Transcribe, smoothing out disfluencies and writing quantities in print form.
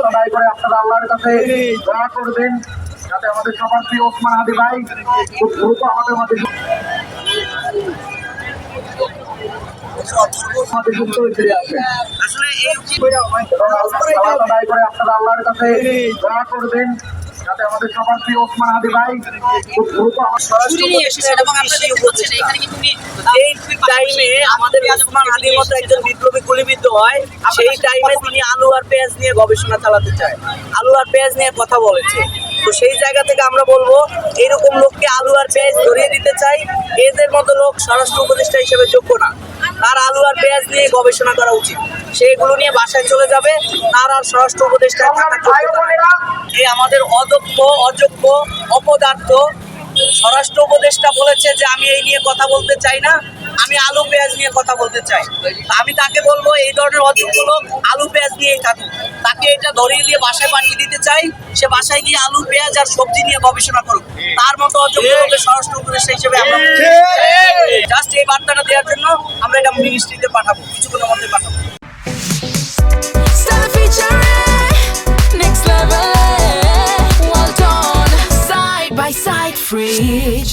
আদায় করে আপনারা আল্লাহর কাছে দোয়া করবেন যাতে আমাদের সবার প্রিয় ওসমান হাদি ভাই খুব দ্রুত আমাদের মধ্যে যুক্ত হয়ে ফিরে আসেন। আদায় করে আপনারা আল্লাহর কাছে দোয়া করবেন যাতে আমাদের সবার প্রিয় ওসমান হাদি ভাই খুব দ্রুত টাইমে আমাদের ওসমান হাদির মতো একজন বিপ্লবী গুলিবিদ্ধ হয়, সেই টাইমে তিনি আলু আর পেঁয়াজ নিয়ে গবেষণা চালাতে চায়, আলু আর পেঁয়াজ নিয়ে কথা বলেছে। তো সেই জায়গা থেকে আমরা বলবো এরকম লোককে আলু আর পেঁয়াজ ধরিয়ে দিতে চাই। এদের মতো লোক স্বরাষ্ট্র উপদেষ্টা হিসেবে যোগ্য না, তার আলু আর পেঁয়াজ নিয়ে গবেষণা করা উচিত। সেগুলো নিয়ে বাসায় চলে যাবে, তার আর স্বরাষ্ট্র উপদেষ্টা এই আমাদের অযোগ্য অপদার্থ স্বরাষ্ট্র উপদেষ্টা বলেছে যে আমি এই নিয়ে কথা বলতে চাই না, আমি আলু পেঁয়াজ নিয়ে কথা বলতে চাই। আমি তাকে বলবো এই ধরনের অযোগ্য লোক আলু পেঁয়াজ নিয়েই থাকুক, তাকে এটা ধরিয়ে দিয়ে বাসায় পাঠিয়ে দিতে চাই। সে বাসায় গিয়ে আলু পেঁয়াজ আর সবজি নিয়ে গবেষণা করুক। তার মতো অযোগ্য লোকের স্বরাষ্ট্র উপদেষ্টা হিসেবে আমরা জাস্ট এই বার্তাটা দেওয়ার জন্য আমরা এটা মিনিস্ট্রিতে পাঠাবো, কিছুক্ষণের মধ্যে পাঠাবো। Next level, well done, side by side, fridge.